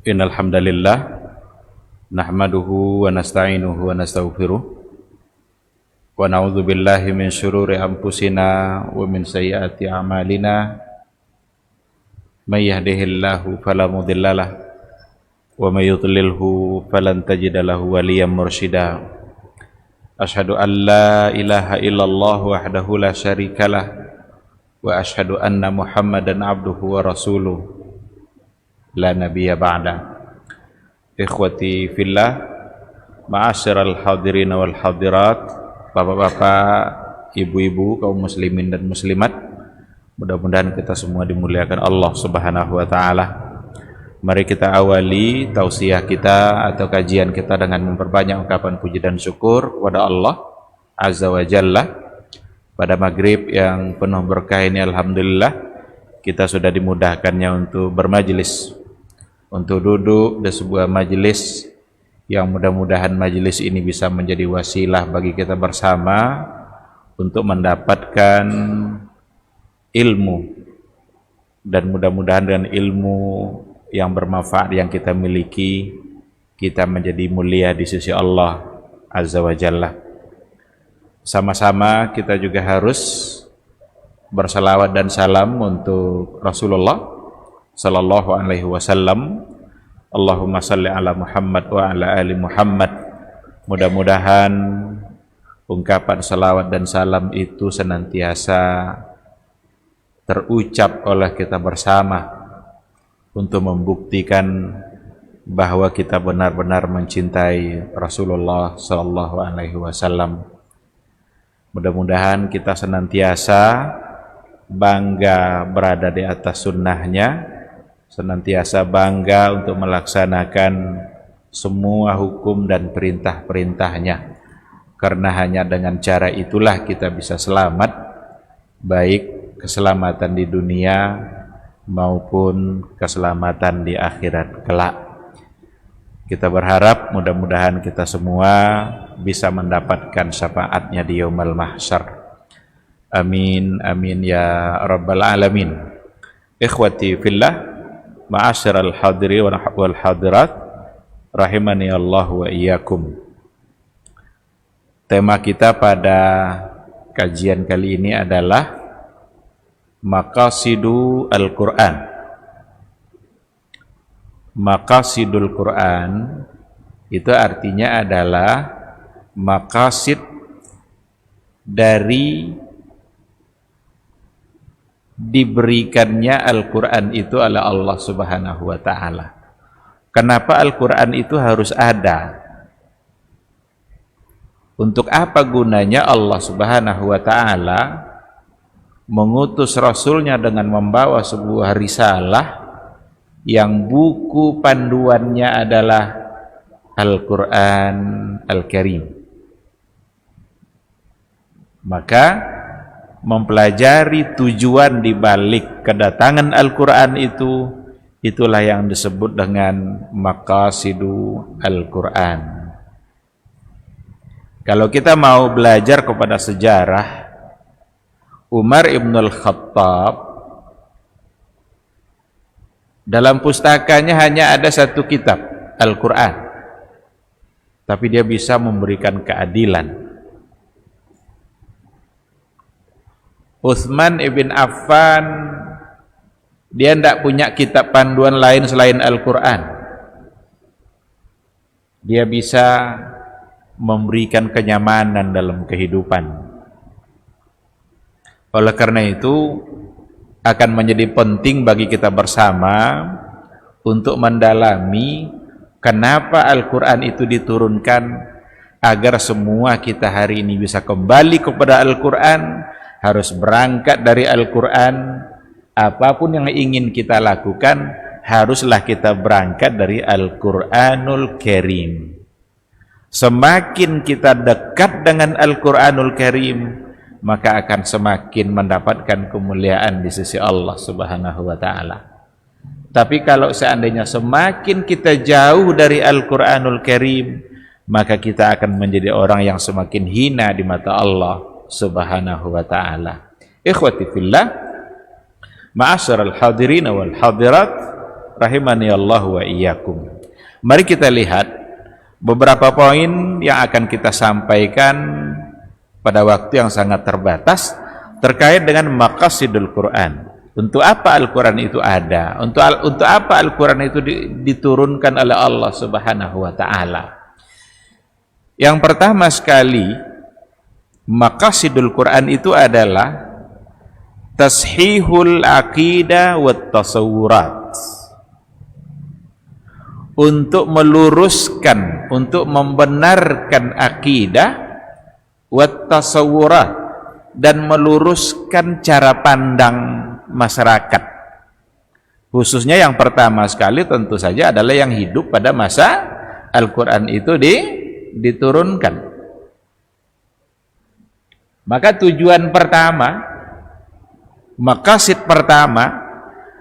Innal hamdalillah nahmaduhu wa nasta'inuhu wa nastaghfiruh wa na'udzu billahi min syururi anfusina wa min sayyiati a'malina may yahdihillahu fala mudhillalah wa may yudlilhu falan tajida lahu waliyyan mursyida. Asyhadu an la ilaha illallah wahdahu la syarikalah wa asyhadu anna Muhammadan abduhu wa rasuluh la nabiyya ba'da. Ikhwati fillah, ma'asyiral hadirin wal hadirat, bapak-bapak, ibu-ibu, kaum muslimin dan muslimat, mudah-mudahan kita semua dimuliakan Allah Subhanahu wa taala. Mari kita awali tausiah kita atau kajian kita dengan memperbanyak ungkapan puji dan syukur kepada Allah Azza wa Jalla. Pada maghrib yang penuh berkah ini, alhamdulillah, kita sudah dimudahkannya untuk bermajlis, untuk duduk di sebuah majelis yang mudah-mudahan majelis ini bisa menjadi wasilah bagi kita bersama untuk mendapatkan ilmu, dan mudah-mudahan dengan ilmu yang bermanfaat yang kita miliki, kita menjadi mulia di sisi Allah Azza wa Jalla. Sama-sama kita juga harus bersalawat dan salam untuk Rasulullah sallallahu alaihi wasallam. Allahumma salli ala Muhammad wa ala ali Muhammad. Mudah-mudahan ungkapan salawat dan salam itu senantiasa terucap oleh kita bersama untuk membuktikan bahwa kita benar-benar mencintai Rasulullah sallallahu alaihi wasallam. Mudah-mudahan kita senantiasa bangga berada di atas sunnahnya, senantiasa bangga untuk melaksanakan semua hukum dan perintah-perintahnya, karena hanya dengan cara itulah kita bisa selamat, baik keselamatan di dunia maupun keselamatan di akhirat kelak. Kita berharap mudah-mudahan kita semua bisa mendapatkan syafaatnya di yaumul mahsyar. Amin amin ya rabbal alamin. Ikhwati fillah, ma'asyiral hadirin wal hadirat, rahimani Allah wa iyyakum. Tema kita pada kajian kali ini adalah maqasidu Al-Qur'an. Maqasidul Qur'an itu artinya adalah maqasid dari diberikannya Al-Quran itu oleh Allah Subhanahu wa ta'ala. Kenapa Al-Quran itu harus ada? Untuk apa gunanya Allah Subhanahu wa ta'ala mengutus Rasulnya dengan membawa sebuah risalah yang buku panduannya adalah Al-Quran Al-Karim? Maka mempelajari tujuan dibalik kedatangan Al-Quran itu, itulah yang disebut dengan maqasidu Al-Quran. Kalau kita mau belajar kepada sejarah, Umar ibn al-Khattab dalam pustakanya hanya ada satu kitab, Al-Quran, tapi dia bisa memberikan keadilan. Utsman ibn Affan, dia tidak punya kitab panduan lain selain Al-Quran. Dia bisa memberikan kenyamanan dalam kehidupan. Oleh karena itu, akan menjadi penting bagi kita bersama untuk mendalami kenapa Al-Quran itu diturunkan, agar semua kita hari ini bisa kembali kepada Al-Quran, harus berangkat dari Al-Quran. Apapun yang ingin kita lakukan, haruslah kita berangkat dari Al-Quranul Karim. Semakin kita dekat dengan Al-Quranul Karim, maka akan semakin mendapatkan kemuliaan di sisi Allah Subhanahu wa ta'ala. Tapi kalau seandainya semakin kita jauh dari Al-Quranul Karim, maka kita akan menjadi orang yang semakin hina di mata Allah Subhanahu wa ta'ala. Ikhwati fillah, ma'asyiral hadirin wal hadirat, rahimani Allah wa iyyakum. Mari kita lihat beberapa poin yang akan kita sampaikan pada waktu yang sangat terbatas terkait dengan maqasidul Quran. Untuk apa Al-Quran itu ada? Untuk apa Al-Quran itu diturunkan oleh Allah Subhanahu wa ta'ala? Yang pertama sekali, maqasidul Quran itu adalah tashihul aqidah wat tasawurat. Untuk meluruskan, untuk membenarkan akidah wat tasawurat, dan meluruskan cara pandang masyarakat. Khususnya yang pertama sekali tentu saja adalah yang hidup pada masa Al-Quran itu diturunkan. Maka tujuan pertama, maqasid pertama,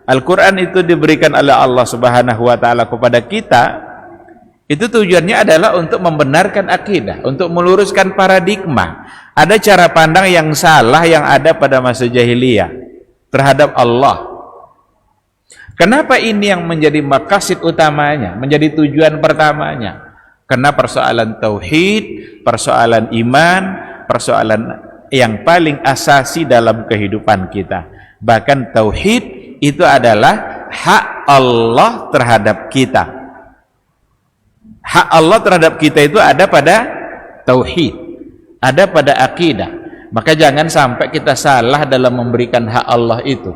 Al-Quran itu diberikan oleh Allah Subhanahu wa ta'ala kepada kita, itu tujuannya adalah untuk membenarkan akidah, untuk meluruskan paradigma. Ada cara pandang yang salah yang ada pada masa jahiliyah terhadap Allah. Kenapa ini yang menjadi maqasid utamanya, menjadi tujuan pertamanya? Karena persoalan tauhid, persoalan iman, persoalan yang paling asasi dalam kehidupan kita. Bahkan tauhid itu adalah hak Allah terhadap kita. Hak Allah terhadap kita itu ada pada tauhid, ada pada akidah. Maka jangan sampai kita salah dalam memberikan hak Allah itu.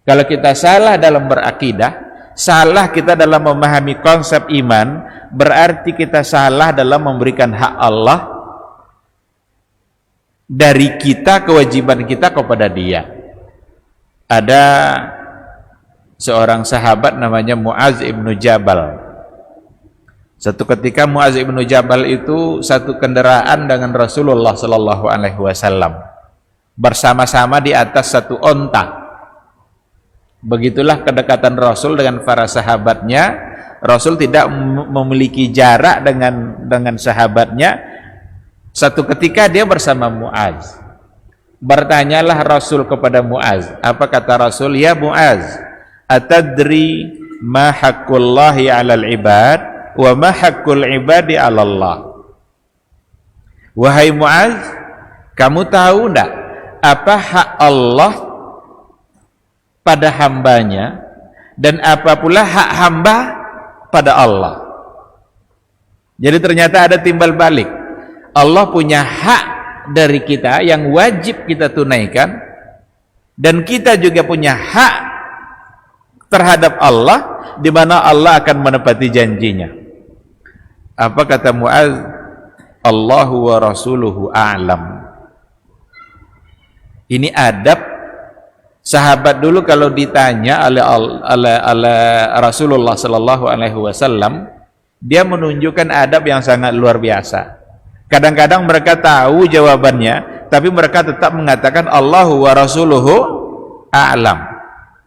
Kalau kita salah dalam berakidah, salah kita dalam memahami konsep iman, berarti kita salah dalam memberikan hak Allah dari kita, kewajiban kita kepada Dia. Ada seorang sahabat namanya Mu'adz ibnu Jabal. Satu ketika Mu'adz ibnu Jabal itu satu kendaraan dengan Rasulullah sallallahu alaihi wasallam, bersama-sama di atas satu onta. Begitulah kedekatan Rasul dengan para sahabatnya. Rasul tidak memiliki jarak dengan sahabatnya. Satu ketika dia bersama Mu'adz. Bertanyalah Rasul kepada Mu'adz. Apa kata Rasul? Ya Mu'adz, atadri ma haqqullahi 'alal ibad wa ma haqqul ibadi 'ala Allah. Wahai Mu'adz, kamu tahu enggak apa hak Allah pada hambanya dan apa pula hak hamba pada Allah? Jadi ternyata ada timbal balik. Allah punya hak dari kita yang wajib kita tunaikan, dan kita juga punya hak terhadap Allah di mana Allah akan menepati janjinya. Apa kata Mu'adz? Allahu wa rasuluhu a'lam. Ini adab sahabat dulu kalau ditanya oleh Rasulullah sallallahu alaihi wasallam, dia menunjukkan adab yang sangat luar biasa. Kadang-kadang mereka tahu jawabannya, tapi mereka tetap mengatakan Allahu wa rasuluhu a'lam.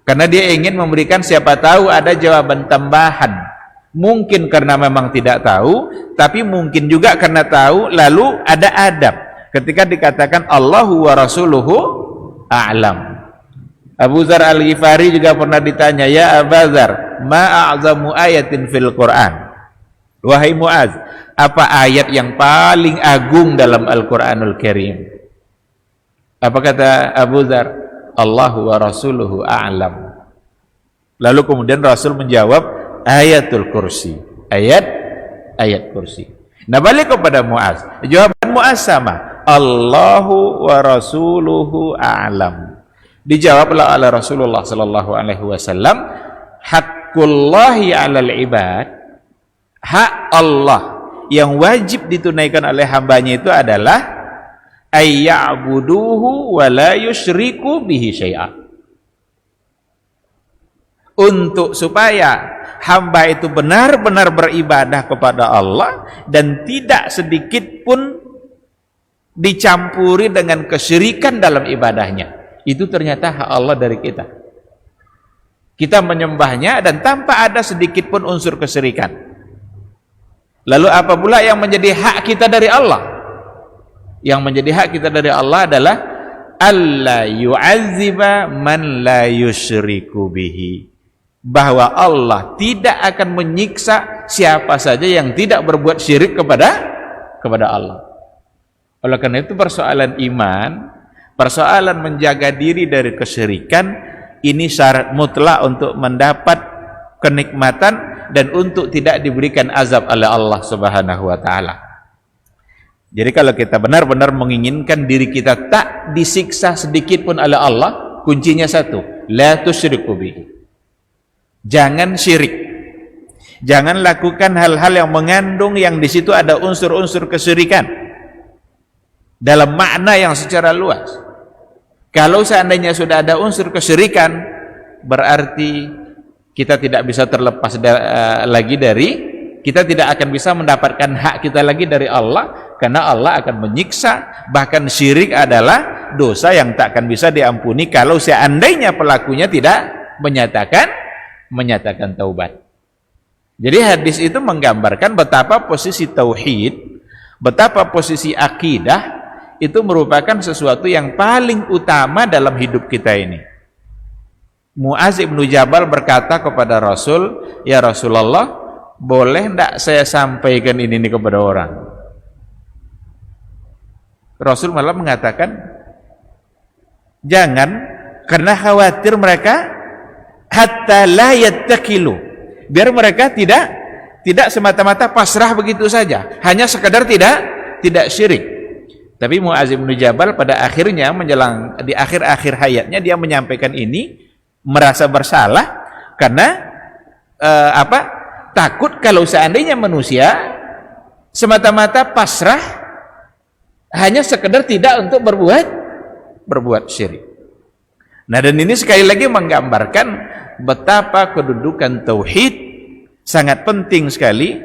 Karena dia ingin memberikan, siapa tahu ada jawaban tambahan. Mungkin karena memang tidak tahu, tapi mungkin juga karena tahu, lalu ada adab ketika dikatakan Allahu wa rasuluhu a'lam. Abu Dzar Al-Ghifari juga pernah ditanya, ya Abu Dzar, ma a'zamu ayatin fil Quran? Wahai Mu'adz, apa ayat yang paling agung dalam Al-Quranul Karim? Apa kata Abu Dzar? Allahu wa rasuluhu a'lam. Lalu kemudian Rasul menjawab, ayatul kursi. Ayat kursi. Nah, balik kepada Mu'adz. Jawaban Mu'adz sama. Allahu wa rasuluhu a'lam. Dijawablah oleh Rasulullah sallallahu alaihi wasallam, haqqullahi 'alal ibad. Hak Allah yang wajib ditunaikan oleh hambanya itu adalah ayya'buduhu wa la yusyriku bihi syai'a. Untuk supaya hamba itu benar-benar beribadah kepada Allah dan tidak sedikit pun dicampuri dengan kesyirikan dalam ibadahnya. Itu ternyata hak Allah dari kita. Kita menyembahnya dan tanpa ada sedikit pun unsur kesyirikan. Lalu apa pula yang menjadi hak kita dari Allah? Yang menjadi hak kita dari Allah adalah alla yu'azziba man la yusyriku bihi. bahwa Allah tidak akan menyiksa siapa saja yang tidak berbuat syirik kepada Allah. Oleh karena itu persoalan iman, persoalan menjaga diri dari kesyirikan, ini syarat mutlak untuk mendapat kenikmatan dan untuk tidak diberikan azab oleh Allah Subhanahu wa taala. Jadi kalau kita benar-benar menginginkan diri kita tak disiksa sedikit pun oleh Allah, kuncinya satu, la tusyriku bihi. Jangan syirik. Jangan lakukan hal-hal yang mengandung yang di situ ada unsur-unsur kesyirikan dalam makna yang secara luas. Kalau seandainya sudah ada unsur kesyirikan, berarti kita tidak bisa terlepas lagi dari, kita tidak akan bisa mendapatkan hak kita lagi dari Allah, karena Allah akan menyiksa. Bahkan syirik adalah dosa yang tak akan bisa diampuni kalau seandainya pelakunya tidak menyatakan taubat. Jadi hadis itu menggambarkan betapa posisi tauhid, betapa posisi akidah itu merupakan sesuatu yang paling utama dalam hidup kita ini. Mu'adz bin Jabal berkata kepada Rasul, "Ya Rasulullah, boleh enggak saya sampaikan ini kepada orang?" Rasul malah mengatakan, "Jangan, karena khawatir mereka hatta la yattakilu." Biar mereka tidak semata-mata pasrah begitu saja, hanya sekadar tidak syirik. Tapi Mu'adz bin Jabal pada akhirnya menjelang di akhir-akhir hayatnya dia menyampaikan ini, merasa bersalah karena takut kalau seandainya manusia semata-mata pasrah hanya sekedar tidak untuk berbuat syirik. Nah, dan ini sekali lagi menggambarkan betapa kedudukan tauhid sangat penting sekali,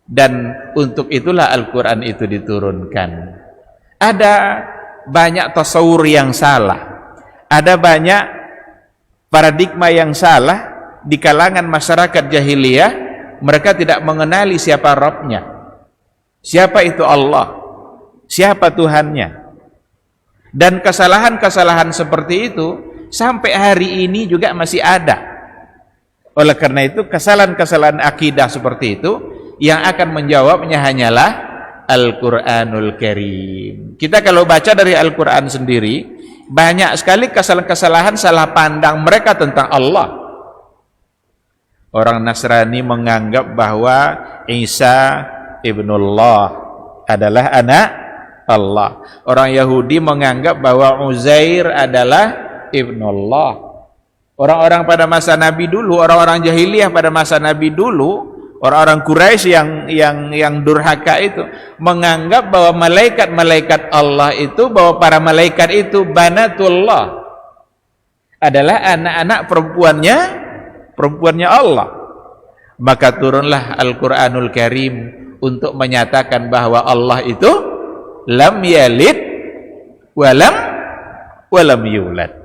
dan untuk itulah Al-Quran itu diturunkan. Ada banyak tasawur yang salah, ada banyak paradigma yang salah di kalangan masyarakat jahiliyah. Mereka tidak mengenali siapa Rabbnya, siapa itu Allah, siapa Tuhannya. Dan kesalahan-kesalahan seperti itu sampai hari ini juga masih ada. Oleh karena itu kesalahan-kesalahan akidah seperti itu yang akan menjawabnya hanyalah Al-Quranul Karim. Kita kalau baca dari Al-Quran sendiri, banyak sekali kesalahan-kesalahan salah pandang mereka tentang Allah. Orang Nasrani menganggap bahwa Isa ibnullah adalah anak Allah. Orang Yahudi menganggap bahwa Uzair adalah ibnullah. Orang-orang pada masa Nabi dulu, orang-orang jahiliyah pada masa Nabi dulu, orang-orang Quraisy yang durhaka itu menganggap bahwa malaikat-malaikat Allah itu, bahwa para malaikat itu banatullah, adalah anak-anak perempuannya Allah. Maka turunlah Al-Quranul Karim untuk menyatakan bahwa Allah itu lam yalid walam yulad.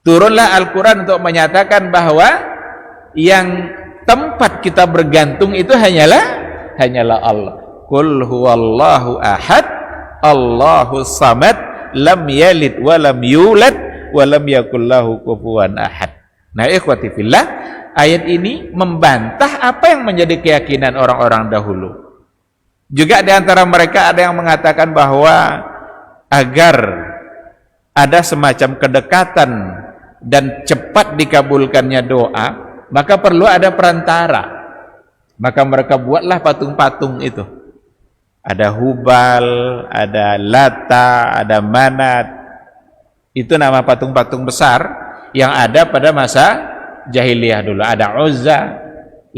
Turunlah Al-Quran untuk menyatakan bahwa yang tempat kita bergantung itu hanyalah Allah. Qul huwallahu ahad, Allahus samad, lam yalid walam yulad, walam yakul lahu kufuwan ahad. Nah, ikhwati fillah, ayat ini membantah apa yang menjadi keyakinan orang-orang dahulu. Juga di antara mereka ada yang mengatakan bahwa agar ada semacam kedekatan dan cepat dikabulkannya doa, maka perlu ada perantara. Maka mereka buatlah patung-patung itu. Ada Hubal, ada Lata, ada Manat. Itu nama patung-patung besar yang ada pada masa jahiliyah dulu. Ada Uzza,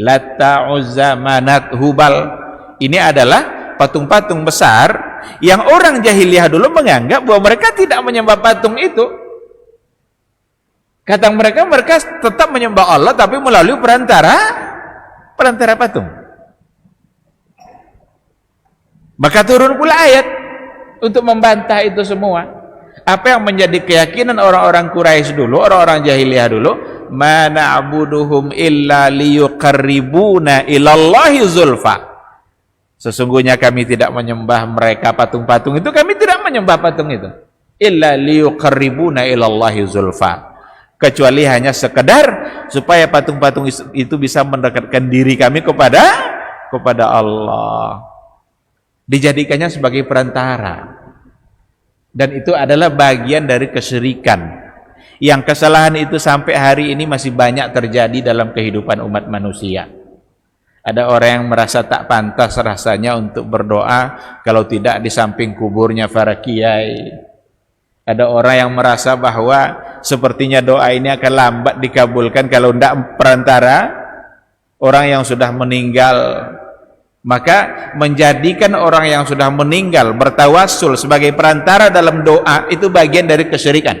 Lata, Uzza, Manat, Hubal. Ini adalah patung-patung besar yang orang jahiliyah dulu menganggap bahwa mereka tidak menyembah patung itu. Kata mereka tetap menyembah Allah tapi melalui perantara patung. Maka turun pula ayat untuk membantah itu semua. Apa yang menjadi keyakinan orang-orang Quraisy dulu, orang-orang jahiliyah dulu, ma na'buduhum illa liyuqarribuna ilallahi zulfa. Sesungguhnya kami tidak menyembah mereka patung-patung itu, kami tidak menyembah patung itu. Illa liyuqarribuna ilallahi zulfa. kecuali hanya sekedar supaya patung-patung itu bisa mendekatkan diri kami kepada Allah. Dijadikannya sebagai perantara. Dan itu adalah bagian dari kesyirikan. Yang kesalahan itu sampai hari ini masih banyak terjadi dalam kehidupan umat manusia. Ada orang yang merasa tak pantas rasanya untuk berdoa kalau tidak di samping kuburnya para kiai. Ada orang yang merasa bahwa sepertinya doa ini akan lambat dikabulkan kalau tidak perantara orang yang sudah meninggal. Maka menjadikan orang yang sudah meninggal bertawassul sebagai perantara dalam doa itu bagian dari kesyirikan.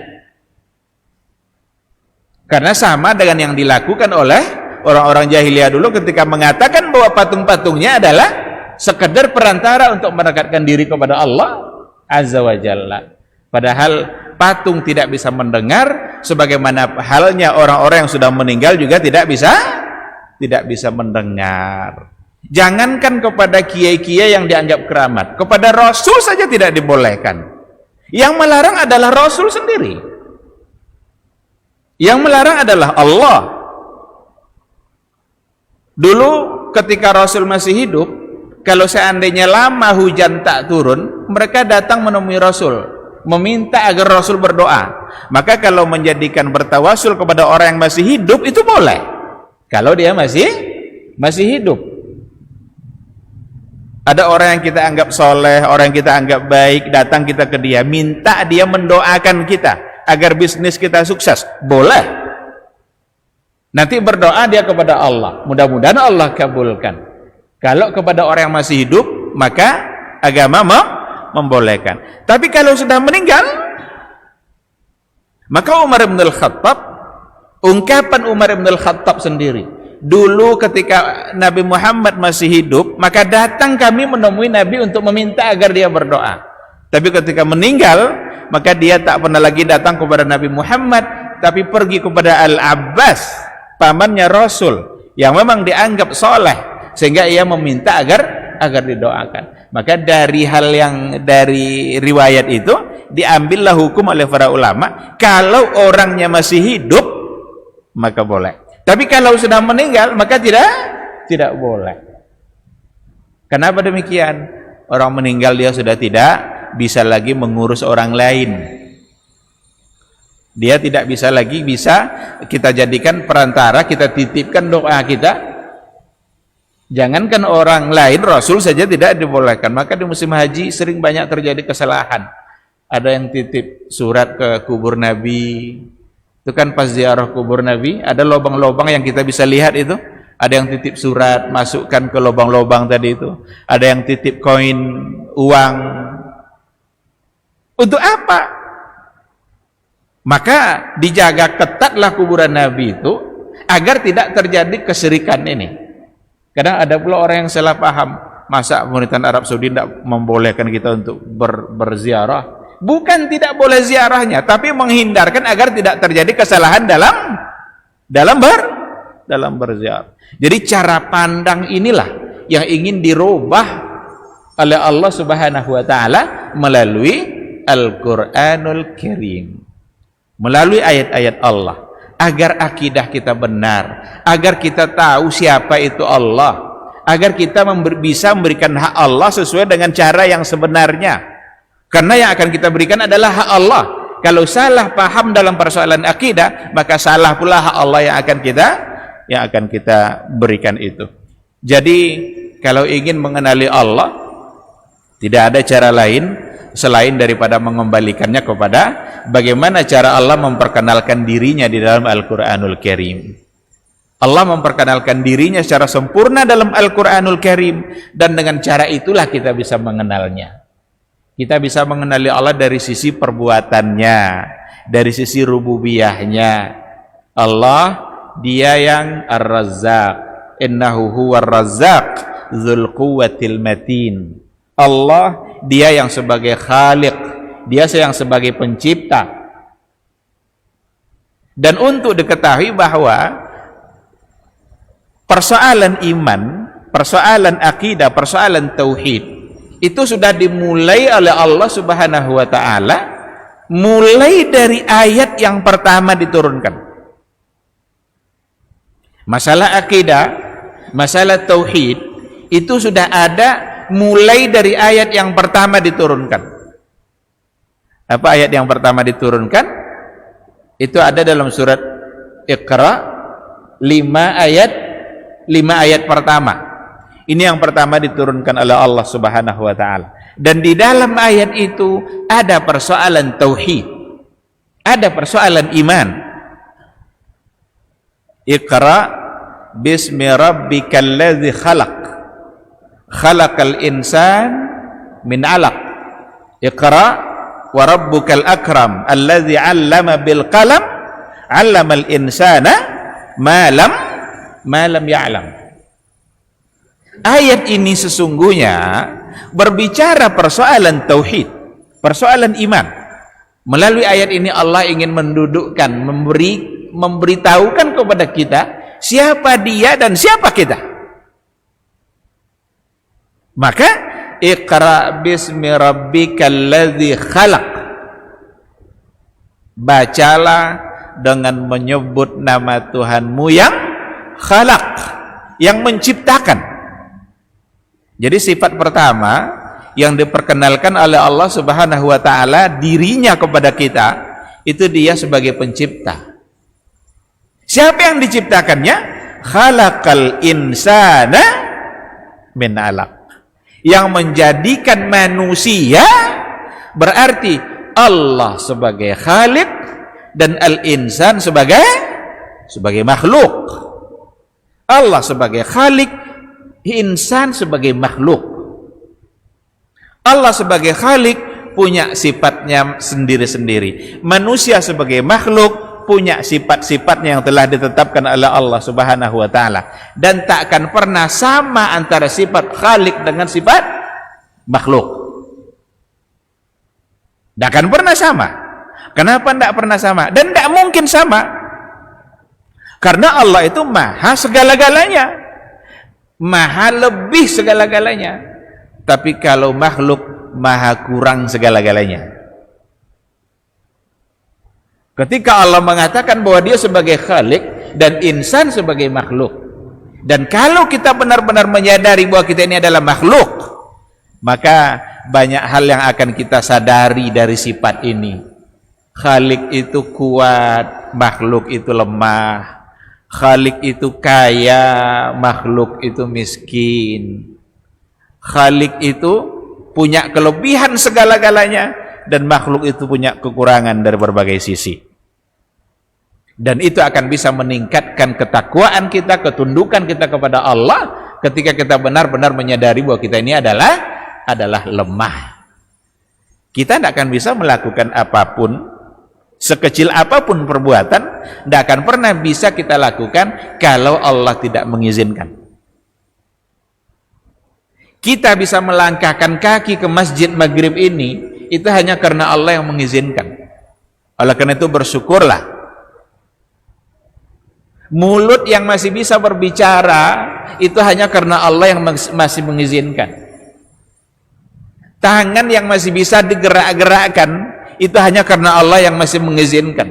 Karena sama dengan yang dilakukan oleh orang-orang jahiliyah dulu ketika mengatakan bahwa patung-patungnya adalah sekedar perantara untuk mendekatkan diri kepada Allah Azza wa Jalla. Padahal patung tidak bisa mendengar, sebagaimana halnya orang-orang yang sudah meninggal juga tidak bisa mendengar. Jangankan kepada kiai-kiai yang dianggap keramat, kepada Rasul saja tidak dibolehkan. Yang melarang adalah Rasul sendiri. Yang melarang adalah Allah. Dulu ketika Rasul masih hidup, kalau seandainya lama hujan tak turun, mereka datang menemui Rasul, meminta agar Rasul berdoa. Maka kalau menjadikan bertawasul kepada orang yang masih hidup itu boleh, kalau dia masih hidup. Ada orang yang kita anggap soleh, orang yang kita anggap baik, datang kita ke dia, minta dia mendoakan kita agar bisnis kita sukses, boleh. Nanti berdoa dia kepada Allah, mudah-mudahan Allah kabulkan. Kalau kepada orang yang masih hidup, maka agama membolehkan. Tapi kalau sudah meninggal, maka Umar bin Al-Khattab, ungkapan Umar bin Al-Khattab sendiri, dulu ketika Nabi Muhammad masih hidup, maka datang kami menemui Nabi untuk meminta agar dia berdoa. Tapi ketika meninggal, maka dia tak pernah lagi datang kepada Nabi Muhammad, tapi pergi kepada Al-Abbas, pamannya Rasul, yang memang dianggap soleh, sehingga ia meminta agar didoakan. Maka dari hal yang dari riwayat itu diambillah hukum oleh para ulama, kalau orangnya masih hidup maka boleh. Tapi kalau sudah meninggal maka tidak boleh. Kenapa demikian? Orang meninggal dia sudah tidak bisa lagi mengurus orang lain. Dia tidak bisa lagi kita jadikan perantara, kita titipkan doa kita. Jangankan orang lain, Rasul saja tidak dibolehkan. Maka di musim haji sering banyak terjadi kesalahan. Ada yang titip surat ke kubur Nabi. Itu kan pas ziarah kubur Nabi, ada lubang-lubang yang kita bisa lihat itu. Ada yang titip surat, masukkan ke lubang-lubang tadi itu. Ada yang titip koin, uang. Untuk apa? Maka dijaga ketatlah kuburan Nabi itu agar tidak terjadi kesyirikan ini. Kadang ada pula orang yang salah paham, masa pemerintahan Arab Saudi tidak membolehkan kita untuk berziarah? Bukan tidak boleh ziarahnya, tapi menghindarkan agar tidak terjadi kesalahan dalam berziarah. Jadi cara pandang inilah yang ingin dirubah oleh Allah Subhanahu wa taala melalui Al-Qur'anul Karim. Melalui ayat-ayat Allah, agar akidah kita benar, agar kita tahu siapa itu Allah, agar kita bisa memberikan hak Allah sesuai dengan cara yang sebenarnya. Karena yang akan kita berikan adalah hak Allah. Kalau salah paham dalam persoalan akidah, maka salah pula hak Allah yang akan kita berikan itu. Jadi kalau ingin mengenali Allah, tidak ada cara lain selain daripada mengembalikannya kepada bagaimana cara Allah memperkenalkan dirinya di dalam Al-Quranul Karim. Allah memperkenalkan dirinya secara sempurna dalam Al-Quranul Karim, dan dengan cara itulah kita bisa mengenalnya. Kita bisa mengenali Allah dari sisi perbuatannya, dari sisi rububiyahnya. Allah dia yang Ar-Razzaq, innahu huwar Razzaq dzul quwwatil matin. Allah dia yang sebagai Khaliq, dia yang sebagai pencipta. Dan untuk diketahui bahwa persoalan iman, persoalan akidah, persoalan tauhid itu sudah dimulai oleh Allah Subhanahu wa taala mulai dari ayat yang pertama diturunkan. Masalah akidah, masalah tauhid itu sudah ada mulai dari ayat yang pertama diturunkan. Apa ayat yang pertama diturunkan? Itu ada dalam surat Iqra 5 ayat pertama. Ini yang pertama diturunkan oleh Allah Subhanahu wa taala. Dan di dalam ayat itu ada persoalan tauhid, ada persoalan iman. Iqra bismi rabbikal ladzi khalaq, khalaqal insan min 'alaq. Iqra wa rabbukal akram alladzi 'allama bil qalam 'allamal insana ma lam ya'lam. Ayat ini sesungguhnya berbicara persoalan tauhid, persoalan iman. Melalui ayat ini Allah ingin mendudukkan, memberitahukan kepada kita siapa dia dan siapa kita. Maka Iqra bismi rabbikal ladzi khalaq, bacalah dengan menyebut nama Tuhanmu yang khalaq, yang menciptakan. Jadi sifat pertama yang diperkenalkan oleh Allah Subhanahu wa taala dirinya kepada kita, itu dia sebagai pencipta. Siapa yang diciptakannya? Khalaqal insana min 'alaq. Yang menjadikan manusia berarti Allah sebagai khaliq dan al-insan sebagai makhluk. Allah sebagai khaliq, insan sebagai makhluk. Allah sebagai khalik punya sifatnya sendiri-sendiri. Manusia sebagai makhluk punya sifat-sifatnya yang telah ditetapkan oleh Allah Subhanahu wa taala, dan takkan pernah sama antara sifat khalik dengan sifat makhluk. Takkan pernah sama. Kenapa tidak pernah sama? Dan tidak mungkin sama. Karena Allah itu maha segala-galanya, maha lebih segala-galanya. Tapi kalau makhluk maha kurang segala-galanya. Ketika Allah mengatakan bahwa dia sebagai khalik dan insan sebagai makhluk, dan kalau kita benar-benar menyadari bahwa kita ini adalah makhluk, maka banyak hal yang akan kita sadari dari sifat ini. Khalik itu kuat, makhluk itu lemah. Khalik itu kaya, makhluk itu miskin. Khalik itu punya kelebihan segala-galanya, dan makhluk itu punya kekurangan dari berbagai sisi. Dan itu akan bisa meningkatkan ketakwaan kita, ketundukan kita kepada Allah ketika kita benar-benar menyadari bahwa kita ini adalah lemah. Kita tidak akan bisa melakukan apapun, sekecil apapun perbuatan, tidak akan pernah bisa kita lakukan kalau Allah tidak mengizinkan. Kita bisa melangkahkan kaki ke masjid maghrib ini, itu hanya karena Allah yang mengizinkan. Oleh karena itu bersyukurlah. Mulut yang masih bisa berbicara, itu hanya karena Allah yang masih mengizinkan. Tangan yang masih bisa digerak-gerakkan, itu hanya karena Allah yang masih mengizinkan.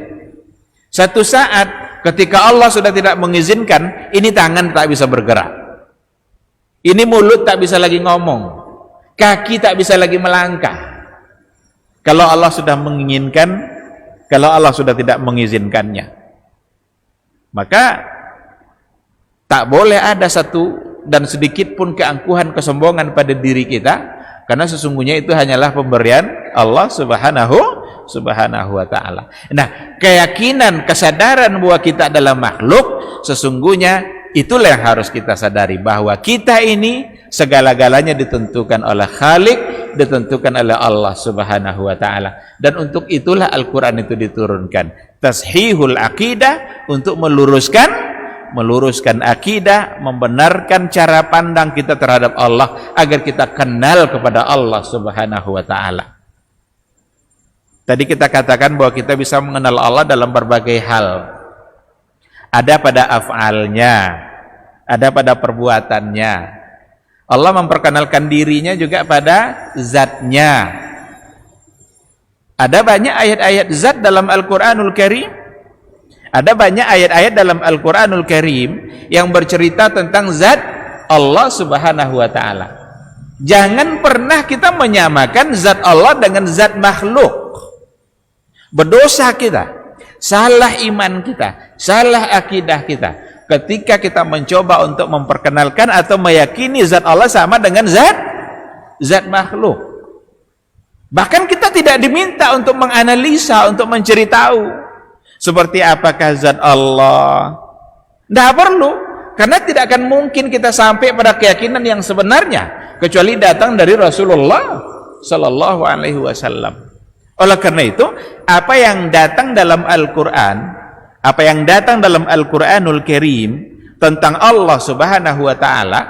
Satu saat ketika Allah sudah tidak mengizinkan, ini tangan tak bisa bergerak, ini mulut tak bisa lagi ngomong, kaki tak bisa lagi melangkah. Kalau Allah sudah menginginkan, kalau Allah sudah tidak mengizinkannya, maka tak boleh ada satu dan sedikit pun keangkuhan, kesombongan pada diri kita, karena sesungguhnya itu hanyalah pemberian Allah Subhanahu wa ta'ala. Nah, keyakinan, kesadaran bahwa kita adalah makhluk, sesungguhnya itulah yang harus kita sadari, bahwa kita ini segala-galanya ditentukan oleh Khalik, ditentukan oleh Allah Subhanahu wa ta'ala. Dan untuk itulah Al-Quran itu diturunkan, tashihul aqidah, untuk meluruskan akidah, membenarkan cara pandang kita terhadap Allah, agar kita kenal kepada Allah Subhanahu wa ta'ala. Tadi kita katakan bahwa kita bisa mengenal Allah dalam berbagai hal. Ada pada af'alnya, ada pada perbuatannya. Allah memperkenalkan dirinya juga pada zatnya. Ada banyak ayat-ayat zat dalam Al-Quranul Karim. Ada banyak ayat-ayat dalam Al-Quranul Karim yang bercerita tentang zat Allah Subhanahu wa ta'ala. Jangan pernah kita menyamakan zat Allah dengan zat makhluk. Berdosa kita, salah iman kita, salah akidah kita ketika kita mencoba untuk memperkenalkan atau meyakini zat Allah sama dengan zat makhluk. Bahkan kita tidak diminta untuk menganalisa, untuk mencari tahu seperti apakah zat Allah. Tidak perlu, karena tidak akan mungkin kita sampai pada keyakinan yang sebenarnya kecuali datang dari Rasulullah Sallallahu Alaihi Wasallam. Oleh karena itu, apa yang datang dalam Al-Quran, apa yang datang dalam Al-Quranul Karim tentang Allah Subhanahu wa ta'ala,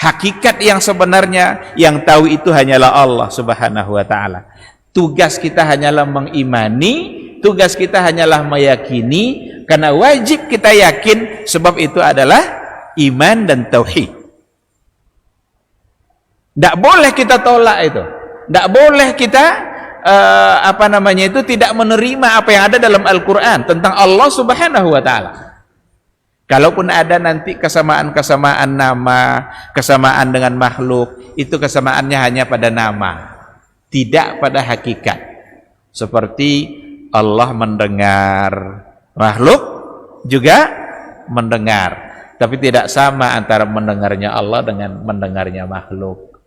hakikat yang sebenarnya yang tahu itu hanyalah Allah Subhanahu wa ta'ala. Tugas kita hanyalah mengimani, tugas kita hanyalah meyakini, karena wajib kita yakin, sebab itu adalah iman dan tauhid. Tidak boleh kita tolak itu, tidak boleh kita tidak menerima apa yang ada dalam Al-Quran tentang Allah Subhanahu wa ta'ala. Kalaupun ada nanti kesamaan-kesamaan nama, kesamaan dengan makhluk, itu kesamaannya hanya pada nama, tidak pada hakikat. Seperti Allah mendengar, makhluk juga mendengar, tapi tidak sama antara mendengarnya Allah dengan mendengarnya makhluk.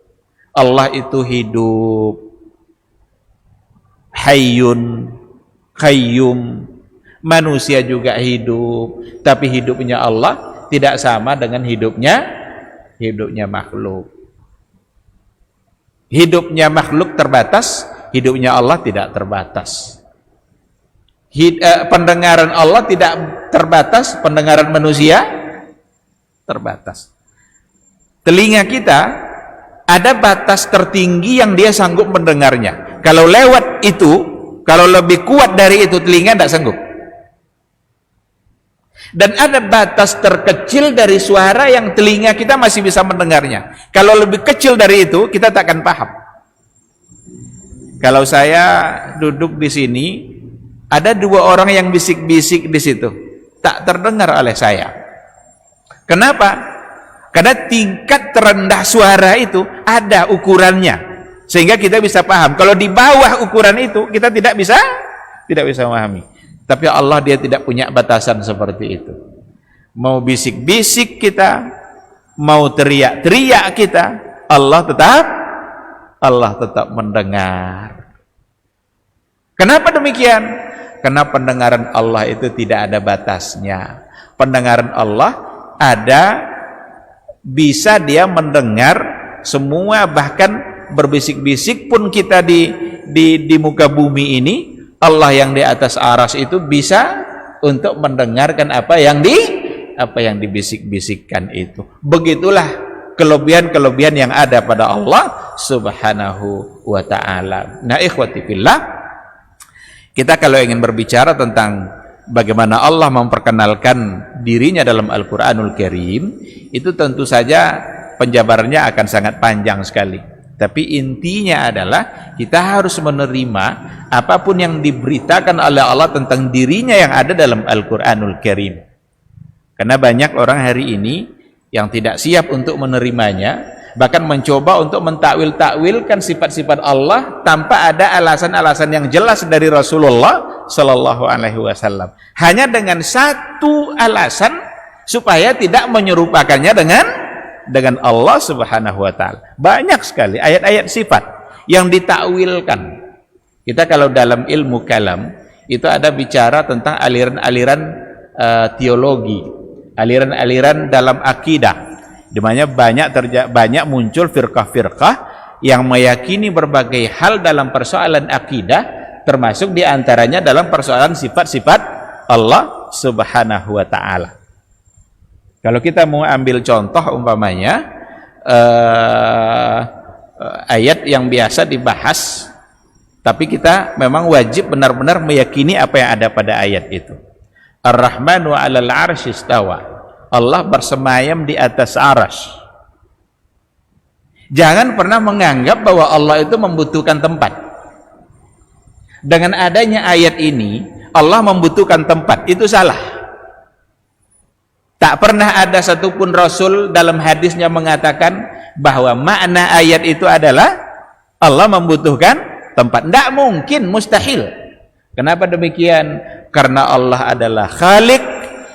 Allah itu hidup, hayyun, qayyum. Manusia juga hidup, tapi hidupnya Allah tidak sama dengan hidupnya makhluk. Hidupnya makhluk terbatas, hidupnya Allah tidak terbatas. Pendengaran Allah tidak terbatas, pendengaran manusia terbatas. Telinga kita ada batas tertinggi yang dia sanggup mendengarnya. Kalau lewat itu, kalau lebih kuat dari itu, telinga tidak sanggup. Dan ada batas terkecil dari suara yang telinga kita masih bisa mendengarnya. Kalau lebih kecil dari itu, kita tak akan paham. Kalau saya duduk di sini, ada dua orang yang bisik-bisik di situ, tak terdengar oleh saya. Kenapa? Karena tingkat terendah suara itu ada ukurannya, sehingga kita bisa paham. Kalau di bawah ukuran itu, kita tidak bisa memahami. Tapi Allah, dia tidak punya batasan seperti itu. Mau bisik-bisik kita, mau teriak-teriak kita, Allah tetap mendengar. Kenapa demikian? Karena pendengaran Allah itu tidak ada batasnya. Pendengaran Allah bisa dia mendengar semua, bahkan berbisik-bisik pun kita di muka bumi ini, Allah yang di atas aras itu bisa untuk mendengarkan apa yang dibisik-bisikkan itu. Begitulah kelebihan-kelebihan yang ada pada Allah Subhanahu wa ta'ala. Nah, ikhwati fillah, kita kalau ingin berbicara tentang bagaimana Allah memperkenalkan dirinya dalam Al-Quranul Karim, itu tentu saja penjabarannya akan sangat panjang sekali. Tapi intinya adalah kita harus menerima apapun yang diberitakan oleh Allah tentang dirinya yang ada dalam Al-Quranul Karim. Karena banyak orang hari ini yang tidak siap untuk menerimanya, bahkan mencoba untuk mentakwil-takwilkan sifat-sifat Allah tanpa ada alasan-alasan yang jelas dari Rasulullah Sallallahu Alaihi Wasallam. Hanya dengan satu alasan, supaya tidak menyerupakannya dengan Allah Subhanahu wa ta'ala. Banyak sekali ayat-ayat sifat yang ditakwilkan. Kita kalau dalam ilmu kalam itu ada bicara tentang aliran-aliran teologi, aliran-aliran dalam akidah, di mana banyak muncul firqah-firqah yang meyakini berbagai hal dalam persoalan akidah, termasuk diantaranya dalam persoalan sifat-sifat Allah Subhanahu wa ta'ala. Kalau kita mau ambil contoh umpamanya ayat yang biasa dibahas, tapi kita memang wajib benar-benar meyakini apa yang ada pada ayat itu. Ar-Rahmanu 'alal 'arsy istawa. Allah bersemayam di atas arsy. Jangan pernah menganggap bahwa Allah itu membutuhkan tempat. Dengan adanya ayat ini, Allah membutuhkan tempat. Itu salah. Tak pernah ada satupun Rasul dalam hadisnya mengatakan bahwa makna ayat itu adalah Allah membutuhkan tempat. Tidak mungkin, mustahil. Kenapa demikian? Karena Allah adalah Khalik,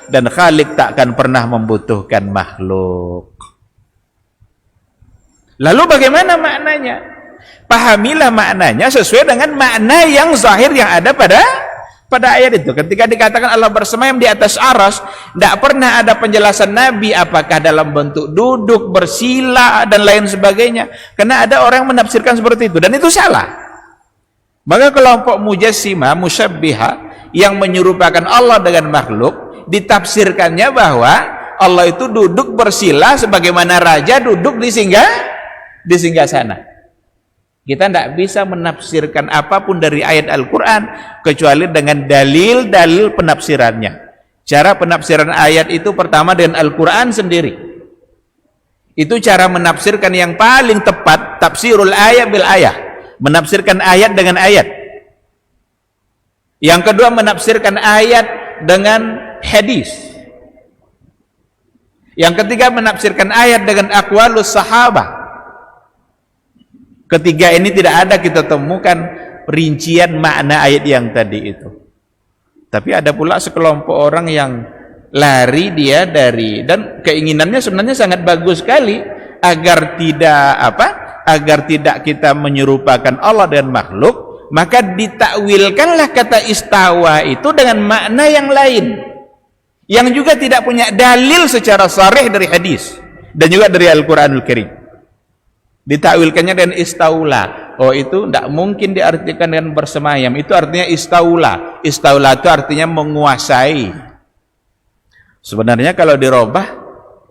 dan Khalik tak akan pernah membutuhkan makhluk. Lalu bagaimana maknanya? Pahamilah maknanya sesuai dengan makna yang zahir yang ada pada ayat itu. Ketika dikatakan Allah bersemayam di atas aras, tidak pernah ada penjelasan Nabi apakah dalam bentuk duduk, bersila, dan lain sebagainya. Karena ada orang yang menafsirkan seperti itu, dan itu salah. Maka kelompok mujassimah, musyabbihah, yang menyerupakan Allah dengan makhluk, ditafsirkannya bahwa Allah itu duduk bersila sebagaimana raja duduk di singgasana. Kita tidak bisa menafsirkan apapun dari ayat Al-Quran kecuali dengan dalil-dalil penafsirannya. Cara penafsiran ayat itu pertama dengan Al-Quran sendiri. Itu cara menafsirkan yang paling tepat, tafsirul ayat bil ayat, menafsirkan ayat dengan ayat. Yang kedua, menafsirkan ayat dengan hadis. Yang ketiga, menafsirkan ayat dengan aqwalus sahabah. Ketiga ini tidak ada kita temukan rincian makna ayat yang tadi itu. Tapi ada pula sekelompok orang yang lari dia dari, dan keinginannya sebenarnya sangat bagus sekali agar tidak kita menyerupakan Allah dengan makhluk, maka ditakwilkanlah kata istawa itu dengan makna yang lain yang juga tidak punya dalil secara sharih dari hadis dan juga dari Al-Qur'anul Karim. Ditakwilkannya dengan istaula. Oh, itu tidak mungkin diartikan dengan bersemayam. Itu artinya istaula. Istaula itu artinya menguasai. Sebenarnya kalau dirubah,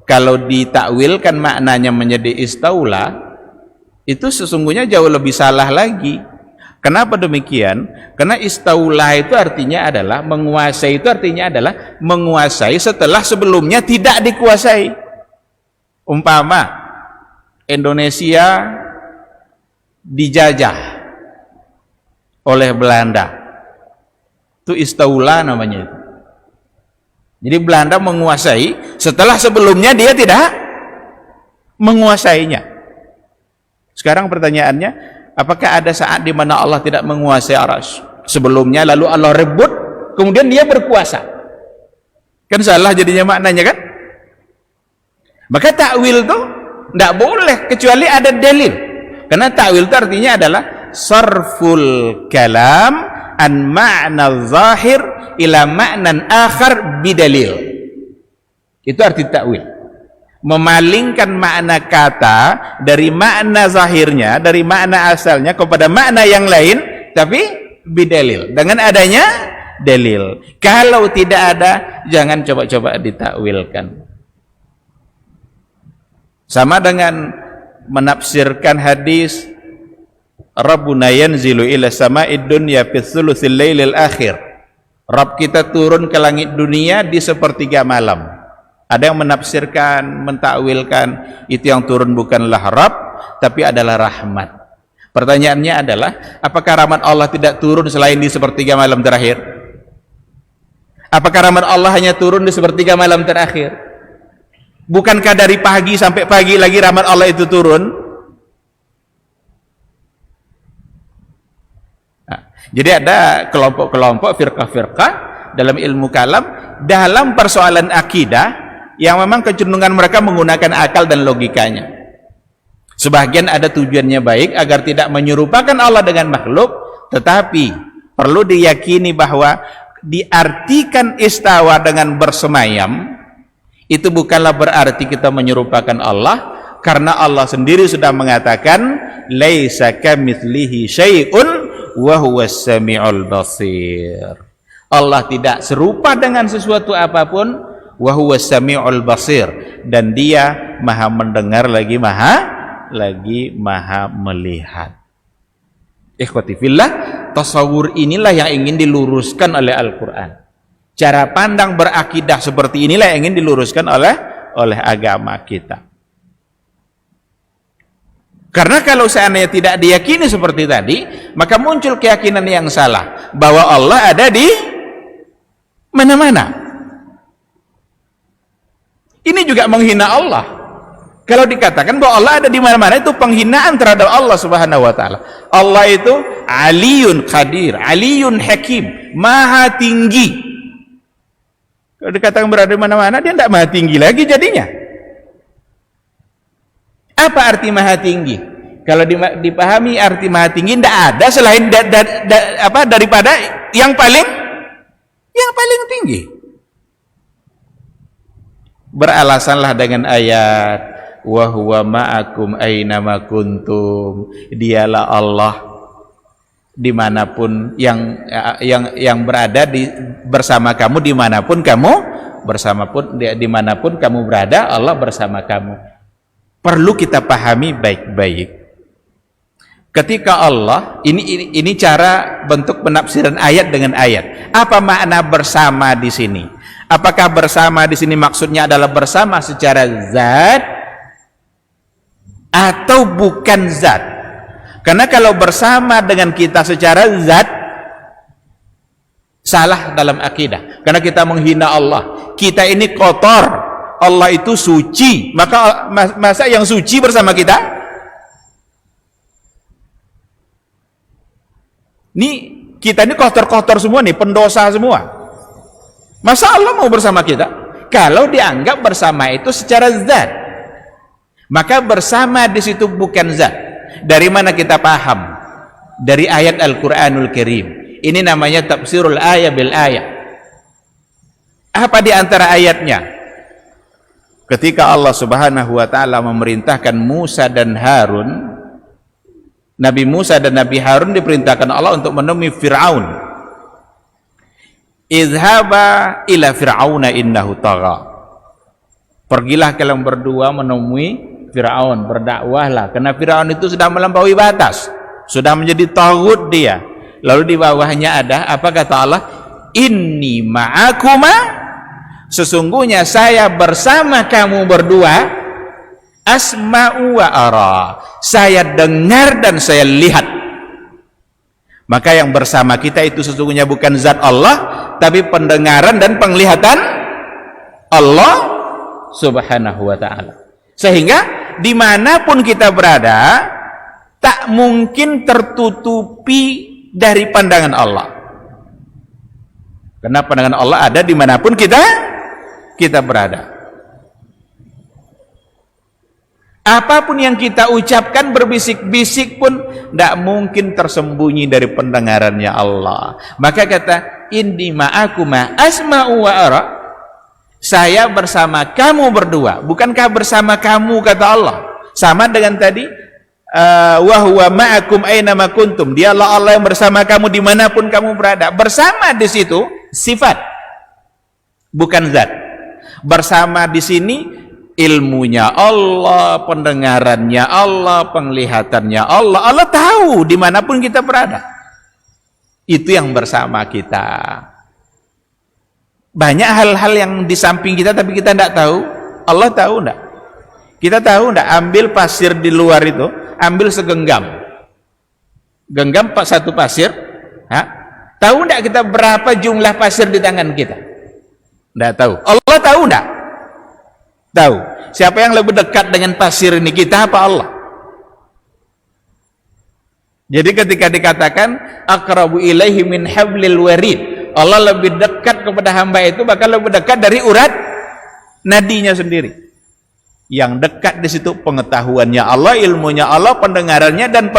kalau ditakwilkan maknanya menjadi istaula, itu sesungguhnya jauh lebih salah lagi. Kenapa demikian? Karena istaula itu artinya adalah menguasai, itu artinya adalah menguasai setelah sebelumnya tidak dikuasai. Umpama Indonesia dijajah oleh Belanda, itu istaula namanya itu. Jadi Belanda menguasai setelah sebelumnya dia tidak menguasainya. Sekarang pertanyaannya, apakah ada saat di mana Allah tidak menguasai arsy sebelumnya, lalu Allah rebut, kemudian dia berkuasa? Kan salah jadinya maknanya, kan? Maka takwil tuh tidak boleh kecuali ada dalil. Karena takwil itu artinya adalah sarful kalam an ma'na zahir ila ma'nan akhar bidalil. Itu arti takwil. Memalingkan makna kata dari makna zahirnya, dari makna asalnya kepada makna yang lain, tapi bidalil, dengan adanya dalil. Kalau tidak ada, jangan coba-coba ditakwilkan. Sama dengan menafsirkan hadis Rabbuna yanzilu ila sama'id dunya fi thulutsil lailil akhir. Rabb kita turun ke langit dunia di sepertiga malam. Ada yang menafsirkan, mentakwilkan itu yang turun bukanlah Rabb tapi adalah rahmat. Pertanyaannya adalah, apakah rahmat Allah tidak turun selain di sepertiga malam terakhir? Apakah rahmat Allah hanya turun di sepertiga malam terakhir? Bukankah dari pagi sampai pagi lagi rahmat Allah itu turun? Nah, jadi ada kelompok-kelompok, firqah-firqah dalam ilmu kalam, dalam persoalan akidah yang memang kecenderungan mereka menggunakan akal dan logikanya. Sebagian ada tujuannya baik agar tidak menyerupakan Allah dengan makhluk, tetapi perlu diyakini bahwa diartikan istawa dengan bersemayam itu bukanlah berarti kita menyerupakan Allah, karena Allah sendiri sudah mengatakan laisa kamitslihi syai'un wa huwas samiul basir. Allah tidak serupa dengan sesuatu apapun, wa huwas samiul basir, dan dia maha mendengar lagi maha melihat. Ikhwati fillah, tasawur inilah yang ingin diluruskan oleh Al-Qur'an. Cara pandang berakidah seperti inilah yang ingin diluruskan oleh agama kita. Karena kalau seandainya tidak diyakini seperti tadi, maka muncul keyakinan yang salah bahwa Allah ada di mana-mana. Ini juga menghina Allah. Kalau dikatakan bahwa Allah ada di mana-mana, itu penghinaan terhadap Allah Subhanahu wa taala. Allah itu Aliyun Qadir, Aliyun Hakim, Maha tinggi. Kalau dikatakan berada di mana-mana, dia tidak maha tinggi lagi jadinya. Apa arti maha tinggi? Kalau dipahami arti maha tinggi, tidak ada selain daripada yang paling tinggi. Beralasanlah dengan ayat wa huwa ma'akum aynama kuntum, dialah Allah dimanapun yang berada bersama kamu, dimanapun kamu dimanapun kamu berada, Allah bersama kamu. Perlu kita pahami baik-baik. Ketika Allah, ini cara bentuk penafsiran ayat dengan ayat. Apa makna bersama di sini? Apakah bersama di sini maksudnya adalah bersama secara zat atau bukan zat? Karena kalau bersama dengan kita secara zat, salah dalam akidah. Karena kita menghina Allah. Kita ini kotor, Allah itu suci. Maka masa yang suci bersama kita? Kita ini kotor-kotor semua nih, pendosa semua. Masa Allah mau bersama kita? Kalau dianggap bersama itu secara zat, maka bersama di situ bukan zat. Dari mana kita paham? Dari ayat Al-Quranul Karim. Ini namanya tafsirul ayat bil ayat. Apa di antara ayatnya? Ketika Allah Subhanahu wa taala memerintahkan Musa dan Harun, Nabi Musa dan Nabi Harun diperintahkan Allah untuk menemui Fir'aun. Izhaba ila Fir'auna innahu tagha. Pergilah kalian berdua menemui Fir'aun, berdakwahlah, karena Fir'aun itu sudah melampaui batas, sudah menjadi taghut dia. Lalu di bawahnya ada apa kata Allah? Inni ma'akuma, sesungguhnya saya bersama kamu berdua. Asma'u wa ara, saya dengar dan saya lihat. Maka yang bersama kita itu sesungguhnya bukan zat Allah, tapi pendengaran dan penglihatan Allah Subhanahu wa ta'ala. Sehingga dimanapun kita berada, tak mungkin tertutupi dari pandangan Allah. Karena pandangan Allah ada dimanapun kita berada. Apapun yang kita ucapkan, berbisik-bisik pun tidak mungkin tersembunyi dari pendengarannya Allah. Maka kata inni ma'akuma asma'u wa ara, saya bersama kamu berdua. Bukankah bersama kamu kata Allah? Sama dengan tadi wa huwa ma'akum aynama kuntum, dialah Allah yang bersama kamu dimanapun kamu berada. Bersama di situ sifat, bukan zat. Bersama di sini ilmunya Allah, pendengarannya Allah, penglihatannya Allah. Allah tahu dimanapun kita berada. Itu yang bersama kita. Banyak hal-hal yang di samping kita tapi kita tidak tahu. Allah tahu tidak? Kita tahu tidak? Ambil pasir di luar itu, ambil segenggam. Genggam satu pasir. Tahu tidak kita berapa jumlah pasir di tangan kita? Tidak tahu. Allah tahu tidak? Tahu. Siapa yang lebih dekat dengan pasir ini, kita apa Allah? Jadi ketika dikatakan aqrabu ilaihi min hablil warid, Allah lebih dekat kepada hamba itu bahkan lebih dekat dari urat nadinya sendiri. Yang dekat di situ pengetahuannya Allah, ilmunya Allah, pendengarannya dan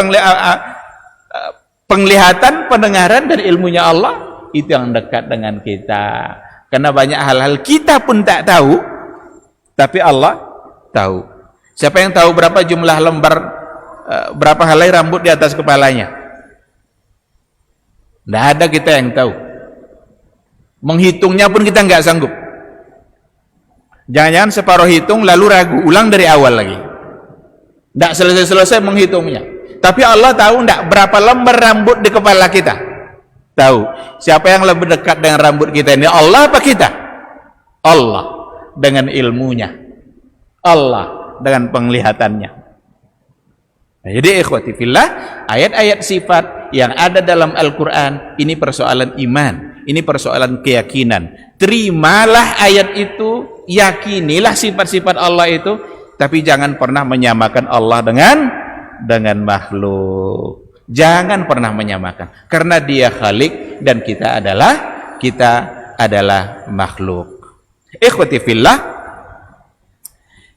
penglihatan, pendengaran dan ilmunya Allah, itu yang dekat dengan kita. Karena banyak hal-hal kita pun tak tahu, tapi Allah tahu. Siapa yang tahu berapa jumlah lembar, berapa helai rambut di atas kepalanya? Tidak ada kita yang tahu. Menghitungnya pun kita nggak sanggup. Jangan-jangan separuh hitung lalu ragu, ulang dari awal lagi. Tidak selesai-selesai menghitungnya. Tapi Allah tahu tidak berapa lembar rambut di kepala kita? Tahu. Siapa yang lebih dekat dengan rambut kita ini? Allah apa kita? Allah dengan ilmunya, Allah dengan penglihatannya. Nah, jadi ikhwati fillah, ayat-ayat sifat yang ada dalam Al-Quran ini persoalan iman, Ini persoalan keyakinan. Terimalah ayat itu, yakinilah sifat-sifat Allah itu, tapi jangan pernah menyamakan Allah dengan makhluk. Jangan pernah menyamakan, karena Dia Khalik dan kita adalah makhluk. Ikhwati fillah,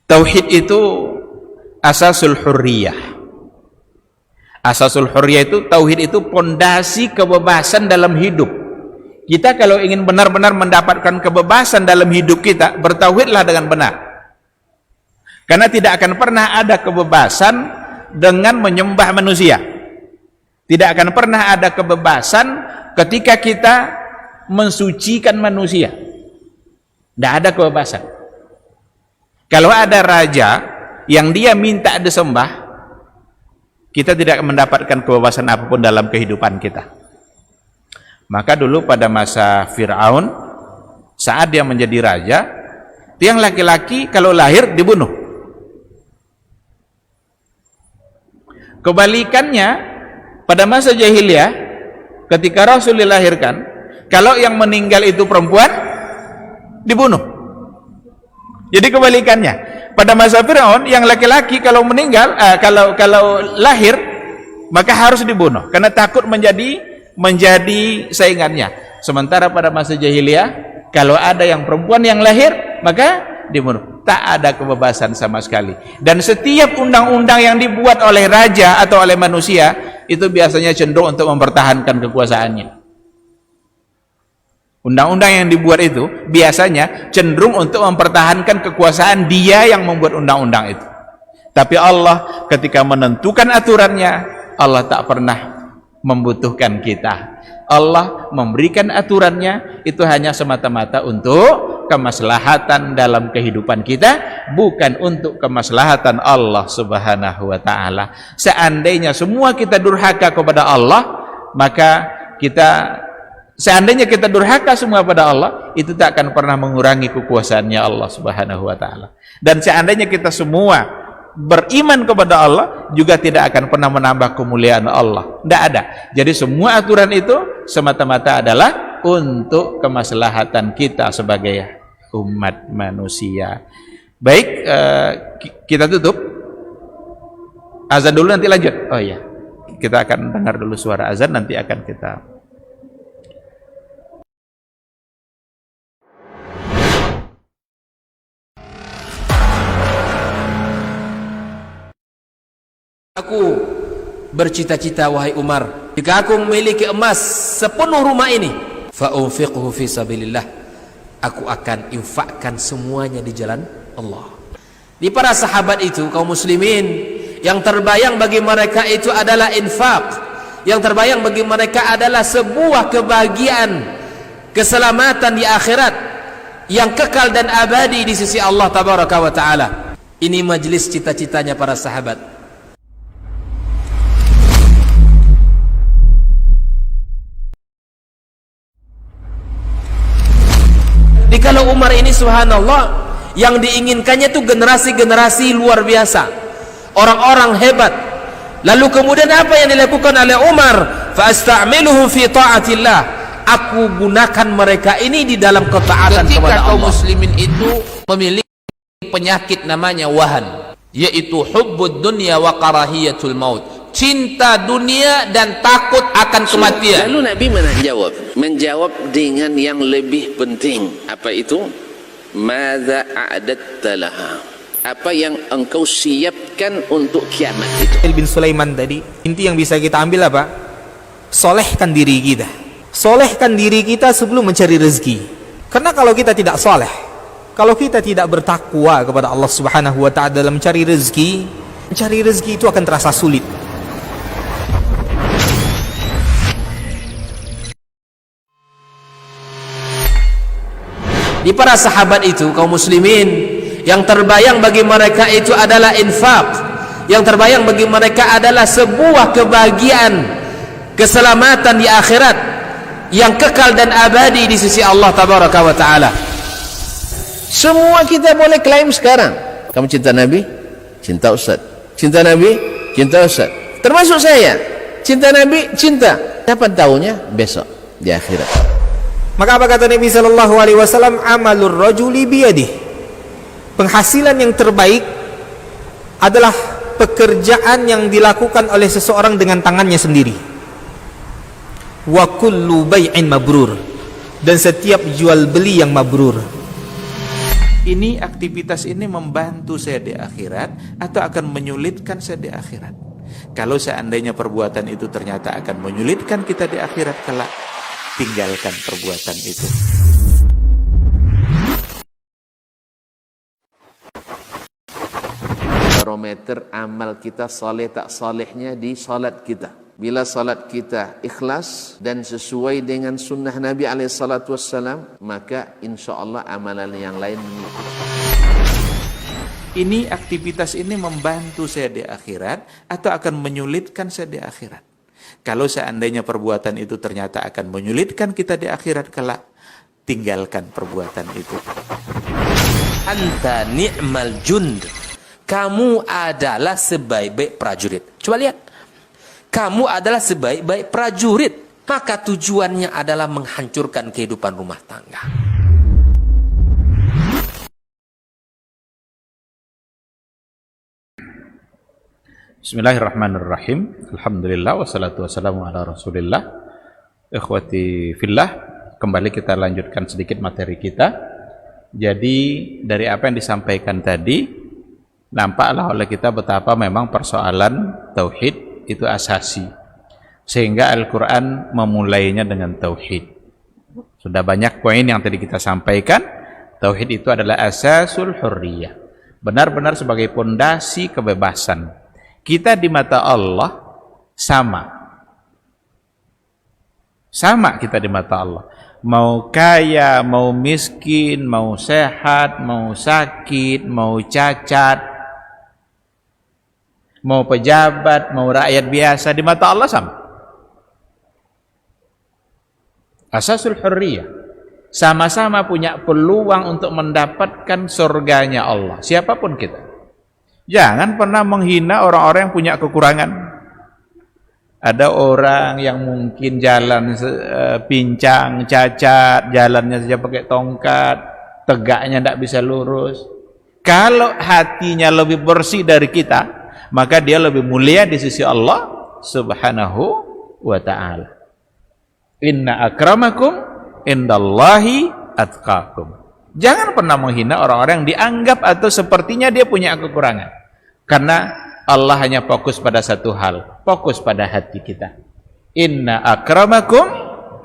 tauhid itu asasul hurriyah. Asasul hurriyah itu, tauhid itu pondasi kebebasan dalam hidup. Kita kalau ingin benar-benar mendapatkan kebebasan dalam hidup kita, bertauhidlah dengan benar. Karena tidak akan pernah ada kebebasan dengan menyembah manusia. Tidak akan pernah ada kebebasan ketika kita mensucikan manusia. Tidak ada kebebasan. Kalau ada raja yang dia minta disembah, kita tidak mendapatkan kebebasan apapun dalam kehidupan kita. Maka dulu pada masa Fir'aun, saat dia menjadi raja, tiang laki-laki kalau lahir dibunuh. Kebalikannya, pada masa jahiliyah, ketika Rasul dilahirkan, kalau yang meninggal itu perempuan, dibunuh. Jadi kebalikannya, pada masa Fir'aun, yang laki-laki kalau meninggal, kalau lahir, maka harus dibunuh, karena takut menjadi saingannya. Sementara pada masa jahiliyah, kalau ada yang perempuan yang lahir, maka dibunuh. Tak ada kebebasan sama sekali. Dan setiap undang-undang yang dibuat oleh raja atau oleh manusia, itu biasanya cenderung untuk mempertahankan kekuasaannya. Undang-undang yang dibuat itu biasanya cenderung untuk mempertahankan kekuasaan dia yang membuat undang-undang itu. Tapi Allah ketika menentukan aturannya, Allah tak pernah membutuhkan kita. Allah memberikan aturannya itu hanya semata-mata untuk kemaslahatan dalam kehidupan kita, bukan untuk kemaslahatan Allah Subhanahu wa taala. Seandainya semua kita durhaka kepada Allah, maka seandainya kita durhaka semua pada Allah, itu tak akan pernah mengurangi kekuasaannya Allah Subhanahu wa taala. Dan seandainya kita semua beriman kepada Allah, juga tidak akan pernah menambah kemuliaan Allah. Tidak ada. Jadi semua aturan itu semata-mata adalah untuk kemaslahatan kita sebagai umat manusia. Baik, kita tutup azan dulu, nanti lanjut. Oh iya, kita akan dengar dulu suara azan, nanti akan kita. Aku bercita-cita, wahai Umar, jika aku memiliki emas sepenuh rumah ini, fa unfiqhu fi sabilillah, aku akan infakkan semuanya di jalan Allah. Di para sahabat itu, kaum muslimin, yang terbayang bagi mereka itu adalah infak. Yang terbayang bagi mereka adalah sebuah kebahagiaan, keselamatan di akhirat yang kekal dan abadi di sisi Allah tabaraka wa taala. Ini majelis cita-citanya para sahabat. Kalau Umar ini subhanallah, yang diinginkannya itu generasi-generasi luar biasa, orang-orang hebat. Lalu kemudian apa yang dilakukan oleh Umar? Fa asta'miluhum fi ta'atillah, aku gunakan mereka ini di dalam ketaatan kepada Allah. Ketika kaum muslimin itu memiliki penyakit namanya wahan, yaitu hubbud dunya wa karahiyatul maut, cinta dunia dan takut akan kematian. Lalu Nabi menjawab dengan yang lebih penting. Apa itu? Madza a'adatta laha, apa yang engkau siapkan untuk kiamat itu. Bin Sulaiman tadi, inti yang bisa kita ambil apa? Solehkan diri kita. Solehkan diri kita sebelum mencari rezeki. Karena kalau kita tidak soleh, kalau kita tidak bertakwa kepada Allah Subhanahu wa taala dalam mencari rezeki itu akan terasa sulit. Di para sahabat itu, kaum muslimin, yang terbayang bagi mereka itu adalah infak. Yang terbayang bagi mereka adalah sebuah kebahagiaan, keselamatan di akhirat yang kekal dan abadi di sisi Allah tabaraka wa taala. Semua kita boleh klaim sekarang. Kamu cinta Nabi? Cinta Ustaz. Cinta Nabi? Cinta Ustaz. Termasuk saya. Cinta Nabi? Cinta. Kapan tahunya? Besok di akhirat. Maka apa kata Nabi sallallahu alaihi wasallam? Amalur rajuli biyadih. Penghasilan yang terbaik adalah pekerjaan yang dilakukan oleh seseorang dengan tangannya sendiri. Wa kullu bai'in mabrur, dan setiap jual beli yang mabrur. Ini aktivitas ini membantu saya di akhirat atau akan menyulitkan saya di akhirat? Kalau seandainya perbuatan itu ternyata akan menyulitkan kita di akhirat kelak, tinggalkan perbuatan itu. Barometer amal kita saleh tak salehnya di salat kita. Bila salat kita ikhlas dan sesuai dengan sunnah Nabi SAW, maka insya Allah amalan yang lain mengikuti. Ini aktivitas ini membantu saya di akhirat atau akan menyulitkan saya di akhirat? Kalau seandainya perbuatan itu ternyata akan menyulitkan kita di akhirat kelak, tinggalkan perbuatan itu. Anta ni'mal jund. Kamu adalah sebaik-baik prajurit. Coba lihat. Kamu adalah sebaik-baik prajurit. Maka tujuannya adalah menghancurkan kehidupan rumah tangga. Bismillahirrahmanirrahim. Alhamdulillah wassalatu wassalamu ala Rasulillah. Ikhwati fillah, kembali kita lanjutkan sedikit materi kita. Jadi dari apa yang disampaikan tadi, nampaklah oleh kita betapa memang persoalan tauhid itu asasi, sehingga Al-Quran memulainya dengan tauhid. Sudah banyak poin yang tadi kita sampaikan. Tauhid itu adalah asasul hurriyah, benar-benar sebagai pondasi kebebasan. Kita di mata Allah sama kita di mata Allah. Mau kaya, mau miskin, mau sehat, mau sakit, mau cacat, mau pejabat, mau rakyat biasa, di mata Allah sama. Asasul hurriyah, sama-sama punya peluang untuk mendapatkan surganya Allah, siapapun kita. Jangan pernah menghina orang-orang yang punya kekurangan. Ada orang yang mungkin jalan pincang, cacat, jalannya saja pakai tongkat, tegaknya tidak bisa lurus. Kalau hatinya lebih bersih dari kita, maka dia lebih mulia di sisi Allah Subhanahu wa ta'ala. Inna akramakum indallahi atqakum. Jangan pernah menghina orang-orang yang dianggap atau sepertinya dia punya kekurangan. Karena Allah hanya fokus pada satu hal, fokus pada hati kita. Inna akramakum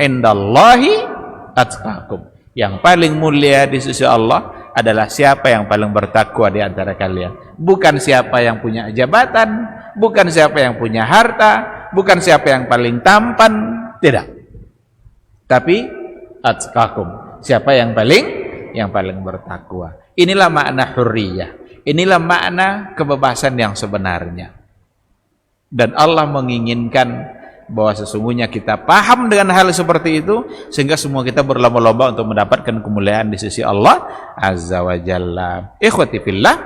indallahi atqakum. Yang paling mulia di sisi Allah adalah siapa yang paling bertakwa di antara kalian. Bukan siapa yang punya jabatan, bukan siapa yang punya harta, bukan siapa yang paling tampan, tidak. Tapi atqakum, siapa yang paling bertakwa. Inilah makna hurriyah. Inilah makna kebebasan yang sebenarnya. Dan Allah menginginkan bahwa sesungguhnya kita paham dengan hal seperti itu, sehingga semua kita berlomba-lomba untuk mendapatkan kemuliaan di sisi Allah Azza wa Jalla. Ikhwati fillah,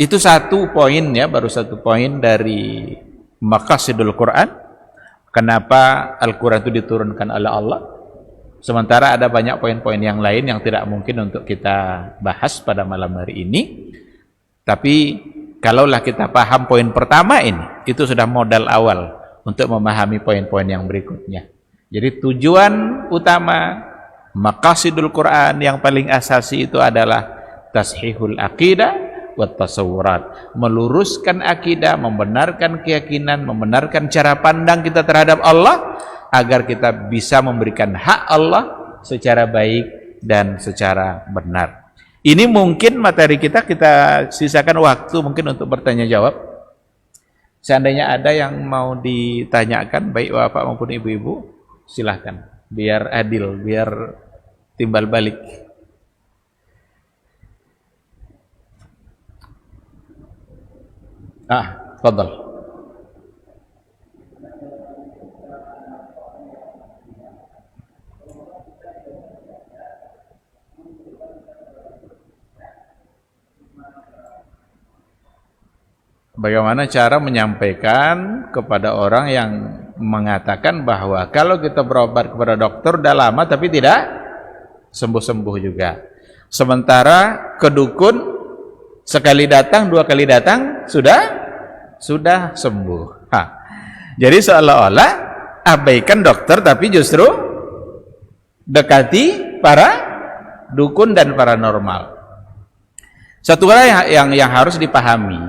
itu satu poin ya, baru satu poin dari maqasidul Quran. Kenapa Al-Quran itu diturunkan oleh Allah? Sementara ada banyak poin-poin yang lain yang tidak mungkin untuk kita bahas pada malam hari ini. Tapi kalaulah kita paham poin pertama ini, itu sudah modal awal untuk memahami poin-poin yang berikutnya. Jadi tujuan utama maqasidul Quran yang paling asasi itu adalah tashihul aqidah wa tasawurat, meluruskan akidah, membenarkan keyakinan, membenarkan cara pandang kita terhadap Allah, agar kita bisa memberikan hak Allah secara baik dan secara benar. Ini mungkin materi kita sisakan waktu mungkin untuk bertanya jawab. Seandainya ada yang mau ditanyakan, baik bapak maupun ibu-ibu, silahkan. Biar adil, biar timbal balik. Tafadhal. Bagaimana cara menyampaikan kepada orang yang mengatakan bahwa kalau kita berobat kepada dokter udah lama tapi tidak sembuh-sembuh juga. Sementara ke dukun sekali datang, dua kali datang sudah sembuh. Jadi seolah-olah abaikan dokter tapi justru dekati para dukun dan paranormal. Satu hal yang harus dipahami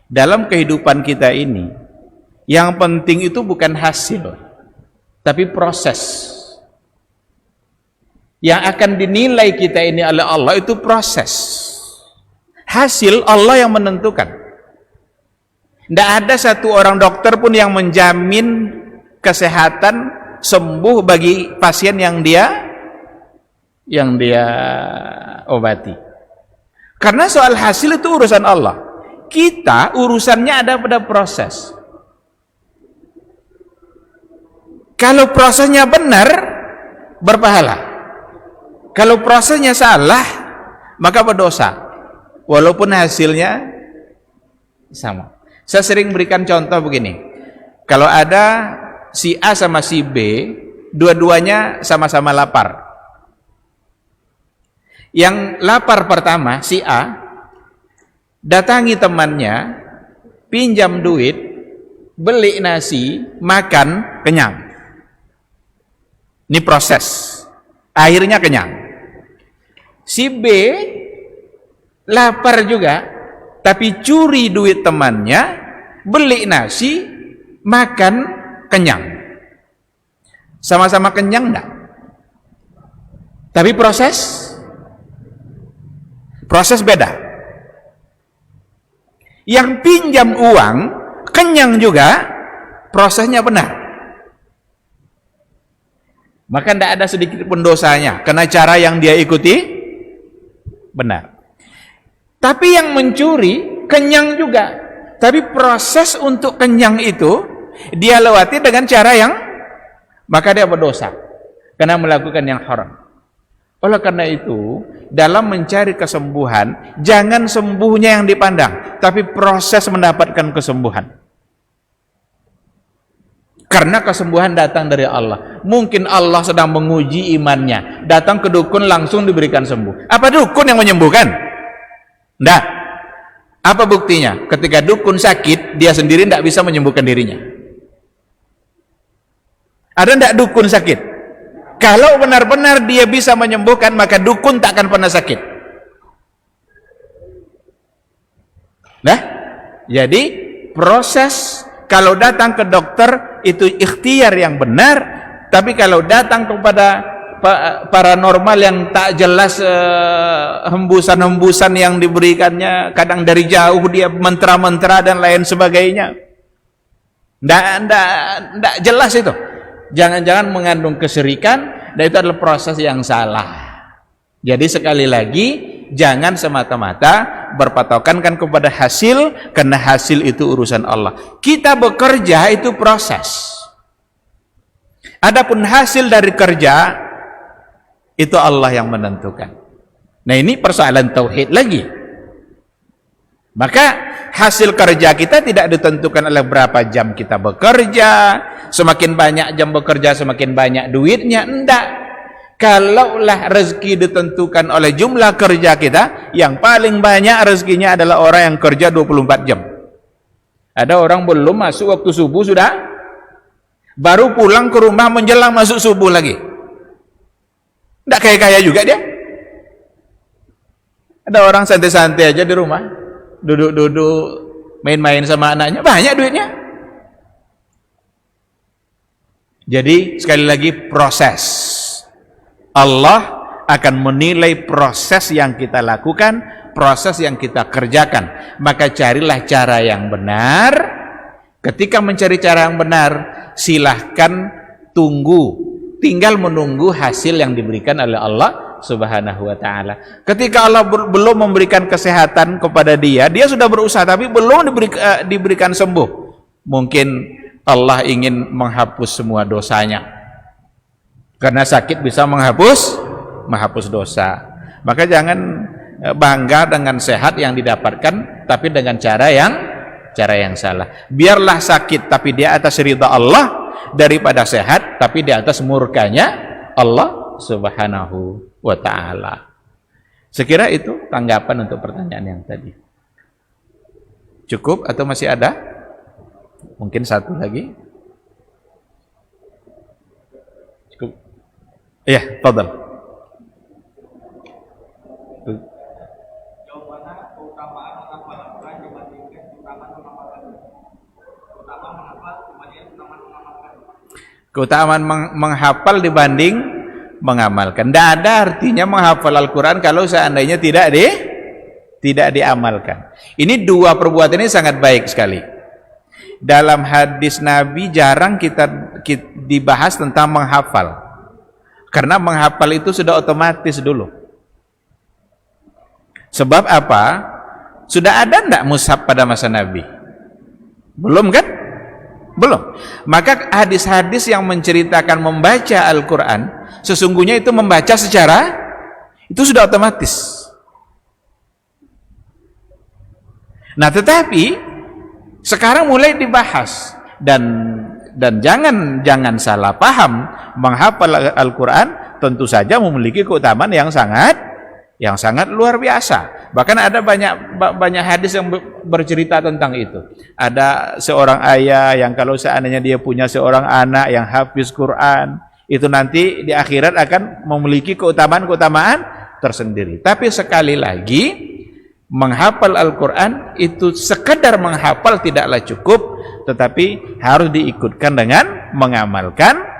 dalam kehidupan kita ini, yang penting itu bukan hasil, tapi proses. Yang akan dinilai kita ini oleh Allah itu proses. Hasil Allah yang menentukan. Tidak ada satu orang dokter pun yang menjamin kesehatan sembuh bagi pasien yang dia obati. Karena soal hasil itu urusan Allah. Kita urusannya ada pada proses. Kalau prosesnya benar, berpahala. Kalau prosesnya salah, maka berdosa. Walaupun hasilnya sama. Saya sering berikan contoh begini. Kalau ada si A sama si B, dua-duanya sama-sama lapar. Yang lapar pertama, si A, datangi temannya, pinjam duit, beli nasi, makan, kenyang. Ini proses. Akhirnya kenyang. Si B lapar juga, tapi curi duit temannya, beli nasi, makan, kenyang. Sama-sama kenyang enggak? Tapi proses beda. Yang pinjam uang kenyang juga, prosesnya benar. Maka tidak ada sedikit pun dosanya, karena cara yang dia ikuti benar. Tapi yang mencuri kenyang juga, tapi proses untuk kenyang itu dia lewati dengan cara yang, maka dia berdosa karena melakukan yang haram. Oleh karena itu, dalam mencari kesembuhan, jangan sembuhnya yang dipandang, tapi proses mendapatkan kesembuhan. Karena kesembuhan datang dari Allah. Mungkin Allah sedang menguji imannya. Datang ke dukun langsung diberikan sembuh. Apa dukun yang menyembuhkan? Tidak. Apa buktinya? Ketika dukun sakit, dia sendiri tidak bisa menyembuhkan dirinya. Ada tidak dukun sakit? Kalau benar-benar dia bisa menyembuhkan, maka dukun tak akan pernah sakit. Nah, jadi proses kalau datang ke dokter itu ikhtiar yang benar, tapi kalau datang kepada paranormal yang tak jelas, hembusan-hembusan yang diberikannya, kadang dari jauh dia mantra-mantra dan lain sebagainya, tidak jelas itu. Jangan-jangan mengandung kesyirikan, dan itu adalah proses yang salah. Jadi sekali lagi, jangan semata-mata berpatokan kan kepada hasil, karena hasil itu urusan Allah. Kita bekerja itu proses. Adapun hasil dari kerja itu Allah yang menentukan. Nah, ini persoalan tauhid lagi. Maka hasil kerja kita tidak ditentukan oleh berapa jam kita bekerja, semakin banyak jam bekerja semakin banyak duitnya, enggak. Kalaulah rezeki ditentukan oleh jumlah kerja kita, yang paling banyak rezekinya adalah orang yang kerja 24 jam. Ada orang belum masuk waktu subuh sudah, baru pulang ke rumah menjelang masuk subuh lagi. Enggak kaya-kaya juga dia. Ada orang santai-santai aja di rumah, duduk-duduk main-main sama anaknya, banyak duitnya. Jadi sekali lagi proses. Allah akan menilai proses yang kita lakukan, proses yang kita kerjakan. Maka carilah cara yang benar. Ketika mencari cara yang benar, silahkan tunggu, tinggal menunggu hasil yang diberikan oleh Allah Subhanahu wa ta'ala. Ketika Allah belum memberikan kesehatan kepada dia sudah berusaha tapi belum diberikan sembuh. Mungkin Allah ingin menghapus semua dosanya. Karena sakit bisa menghapus dosa. Maka jangan bangga dengan sehat yang didapatkan, tapi dengan cara yang salah. Biarlah sakit tapi dia atas ridha Allah, daripada sehat tapi di atas murkanya Allah Subhanahu wa ta'ala. Sekira itu tanggapan untuk pertanyaan yang tadi. Cukup atau masih ada? Mungkin satu lagi. Cukup. Iya, fadhal. Keutamaan menghafal dibanding mengamalkan. Tidak ada artinya menghafal Al-Quran kalau seandainya tidak diamalkan. Ini dua perbuatan ini sangat baik sekali. Dalam hadis Nabi jarang kita dibahas tentang menghafal. Karena menghafal itu sudah otomatis dulu. Sebab apa? Sudah ada enggak mushaf pada masa Nabi? Belum kan? Belum. Maka hadis-hadis yang menceritakan membaca Al-Quran, sesungguhnya itu membaca secara, itu sudah otomatis. Nah tetapi, sekarang mulai dibahas. Dan jangan salah paham, menghafal Al-Quran tentu saja memiliki keutamaan yang sangat luar biasa. Bahkan ada banyak hadis yang bercerita tentang itu. Ada seorang ayah yang kalau seandainya dia punya seorang anak yang hafiz Quran, itu nanti di akhirat akan memiliki keutamaan tersendiri. Tapi sekali lagi, menghafal Al-Quran itu sekedar menghafal tidaklah cukup, tetapi harus diikutkan dengan mengamalkan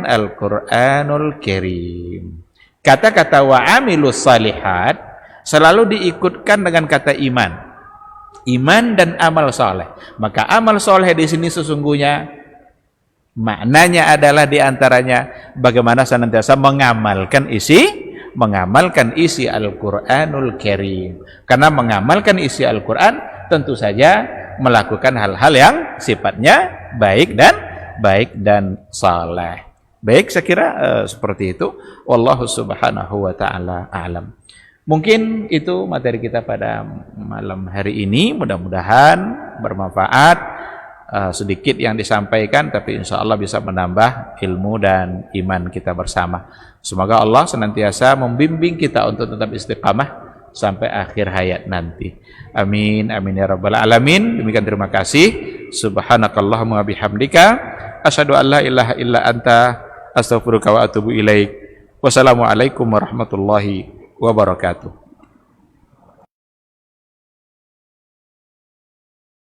Al-Quranul Karim. Kata-kata wa'amilus salihat selalu diikutkan dengan kata iman dan amal soleh. Maka amal soleh di sini sesungguhnya maknanya adalah diantaranya bagaimana senantiasa mengamalkan isi Al-Quranul Karim. Karena mengamalkan isi Al-Quran tentu saja melakukan hal-hal yang sifatnya baik dan saleh. Baik, saya kira seperti itu. Wallahu subhanahu wa ta'ala a'lam. Mungkin itu materi kita pada malam hari ini. Mudah-mudahan bermanfaat. Sedikit yang disampaikan, tapi insya Allah bisa menambah ilmu dan iman kita bersama. Semoga Allah senantiasa membimbing kita untuk tetap istiqamah sampai akhir hayat nanti. Amin, amin ya rabbal alamin. Demikian, terima kasih. Subhanakallahumma bihamdika asyhadu an la ilaha illa anta astaghfiruka wa atubu ilaik. Wassalamualaikum warahmatullahi wabarakatuh.